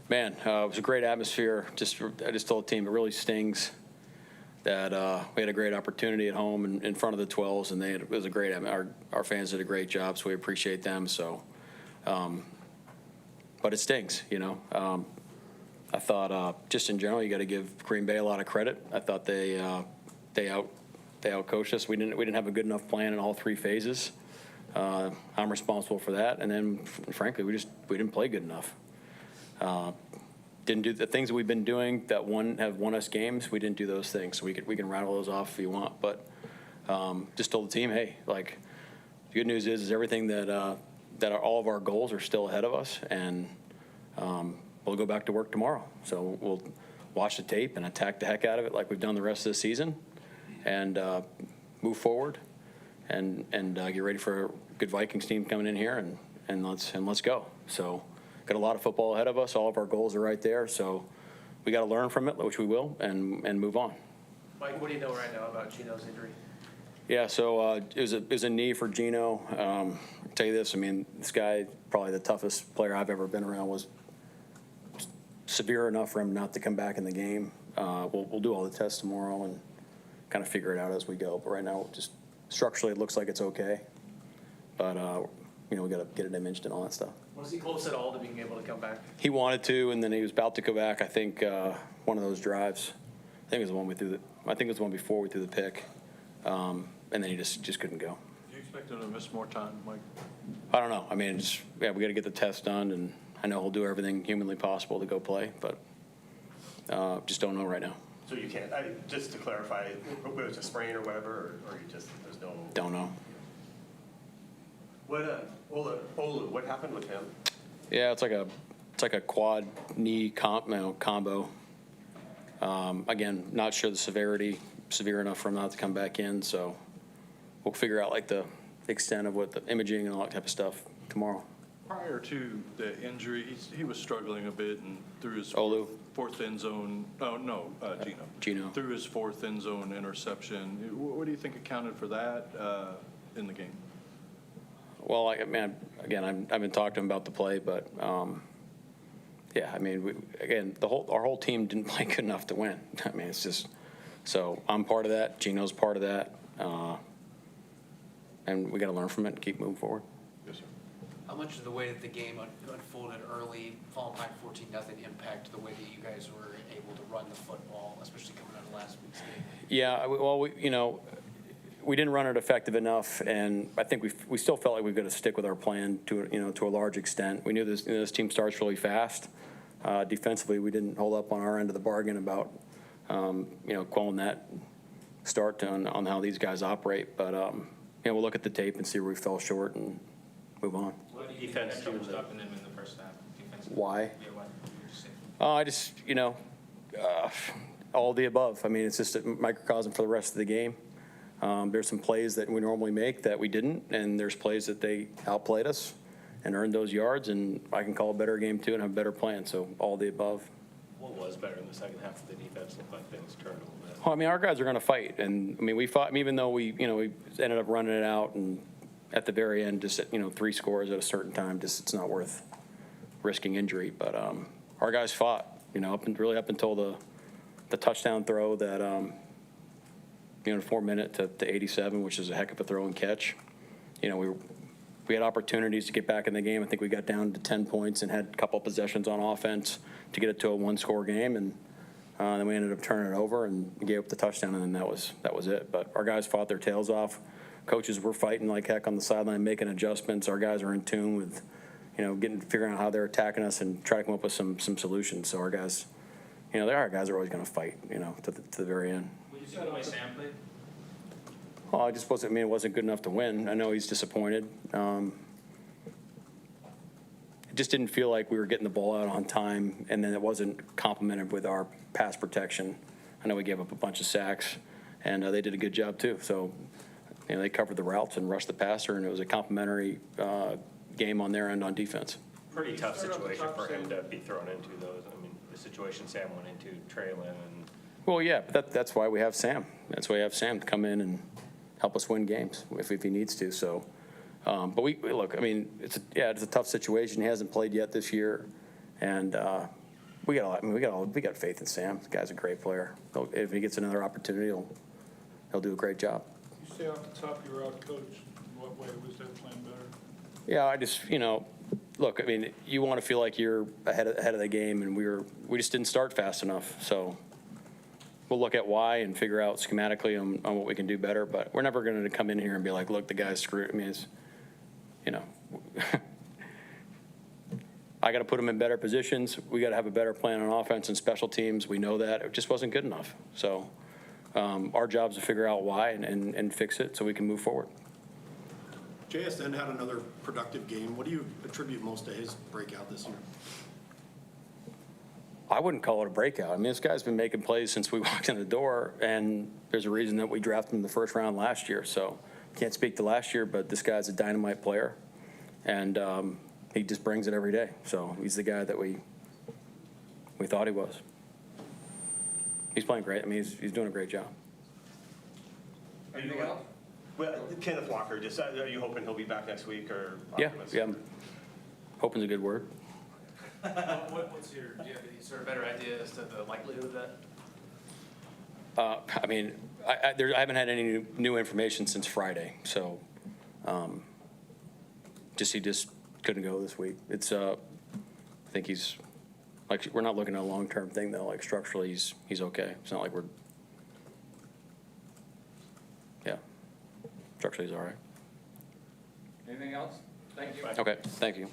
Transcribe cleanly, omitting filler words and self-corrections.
Man, it was a great atmosphere. I just told the team it really stings that we had a great opportunity at home in front of the 12s, and it was a great. Our fans did a great job, so we appreciate them. So, but it stings, you know. I thought just in general, you got to give Green Bay a lot of credit. I thought they outcoached us. We didn't have a good enough plan in all three phases. I'm responsible for that, and then frankly, we didn't play good enough. Didn't do the things that we've been doing that have won us games. We didn't do those things. So we can rattle those off if you want. But just told the team, hey, like the good news is everything that all of our goals are still ahead of us, and we'll go back to work tomorrow. So we'll watch the tape and attack the heck out of it like we've done the rest of the season, and move forward, and get ready for a good Vikings team coming in here, and let's go. So. Got a lot of football ahead of us. All of our goals are right there, so we got to learn from it, which we will, and move on. Mike, what do you know right now about Geno's injury? Yeah, so it was a knee for Geno. I'll tell you this, I mean, this guy, probably the toughest player I've ever been around, was severe enough for him not to come back in the game. We'll do all the tests tomorrow and kind of figure it out as we go. But right now, just structurally, it looks like it's okay. But we got to get it imaged and all that stuff. Was he close at all to being able to come back? He wanted to, and then he was about to go back. I think one of those drives. I think it was the one I think it was the one before we threw the pick, and then he just couldn't go. Do you expect him to miss more time, Mike? I don't know. I mean, we got to get the test done, and I know he'll do everything humanly possible to go play, but just don't know right now. So you can't. Just to clarify, whether it's a sprain or whatever, or you just there's no. Don't know. Olu, what happened with him? Yeah, it's like a quad knee combo. Again, not sure the severity, severe enough for him not to come back in. So we'll figure out like the extent of what the imaging and all that type of stuff tomorrow. Prior to the injury, he was struggling a bit and threw his fourth end zone. Geno threw his fourth end zone interception. What do you think accounted for that in the game? Well, I've been talking to him about the play, but yeah, I mean, our whole team didn't play good enough to win. I mean, it's just so I'm part of that. Geno's part of that, and we got to learn from it and keep moving forward. Yes, sir. How much of the way that the game unfolded early, falling back 14-0, impact the way that you guys were able to run the football, especially coming out of last week's game? Yeah, well, we didn't run it effective enough, and I think we still felt like we've got to stick with our plan to a large extent. We knew this team starts really fast. Defensively, we didn't hold up on our end of the bargain about quelling that start on how these guys operate. But we'll look at the tape and see where we fell short and move on. What do you think had trouble stopping them in the first half? Why? Yeah, why? All the above. I mean, it's just a microcosm for the rest of the game. There's some plays that we normally make that we didn't, and there's plays that they outplayed us and earned those yards, and I can call a better game too and have a better plan, so all the above. What was better in the second half of the defense? Looked like things turned a little bit. Well, I mean, our guys are going to fight, and I mean, we fought, even though we ended up running it out, and at the very end, just 3 scores at a certain time, just it's not worth risking injury. But our guys fought, up until the touchdown throw that 4 minute to 87, which is a heck of a throw and catch. We had opportunities to get back in the game. I think we got down to 10 points and had a couple possessions on offense to get it to a 1-score game, and then we ended up turning it over and gave up the touchdown, and then that was it. But our guys fought their tails off. Coaches were fighting like heck on the sideline, making adjustments. Our guys are in tune with, figuring out how they're attacking us and trying to come up with some solutions. So our guys, our guys are always going to fight, to the very end. Would you say the way Sam played? Well, it wasn't good enough to win. I know he's disappointed. It just didn't feel like we were getting the ball out on time, and then it wasn't complemented with our pass protection. I know we gave up a bunch of sacks, and they did a good job too. So, they covered the routes and rushed the passer, and it was a complimentary game on their end on defense. Pretty tough situation for him to be thrown into, though. I mean, the situation Sam went into, trailing and. Well, yeah, but that's why we have Sam. That's why we have Sam to come in and help us win games if he needs to. So, but we look. I mean, it's a tough situation. He hasn't played yet this year, and we got faith in Sam. The guy's a great player. If he gets another opportunity, he'll do a great job. You say off the top you were out coached. In what way was that plan better? Yeah, I just, look, I mean, you want to feel like you're ahead of the game, and we just didn't start fast enough. So we'll look at why and figure out schematically on what we can do better. But we're never going to come in here and be like, look, the guy's screwed. I mean, it's, I got to put him in better positions. We got to have a better plan on offense and special teams. We know that. It just wasn't good enough. So our job is to figure out why and fix it so we can move forward. JSN had another productive game. What do you attribute most to his breakout this year? I wouldn't call it a breakout. I mean, this guy's been making plays since we walked in the door, and there's a reason that we drafted him in the first round last year. So can't speak to last year, but this guy's a dynamite player, and he just brings it every day. So he's the guy that we thought he was. He's playing great. I mean, he's doing a great job. Anything else? Well, Kenneth Walker, are you hoping he'll be back next week or? Yeah, optimistic? yeah. Hoping's a good word. Do you have any sort of better idea as to the likelihood of that? I mean, I haven't had any new information since Friday, so he just couldn't go this week. It's I think he's like, we're not looking at a long-term thing though. Like structurally, he's okay. It's not like structurally he's all right. Anything else? Thank you. Okay, thank you.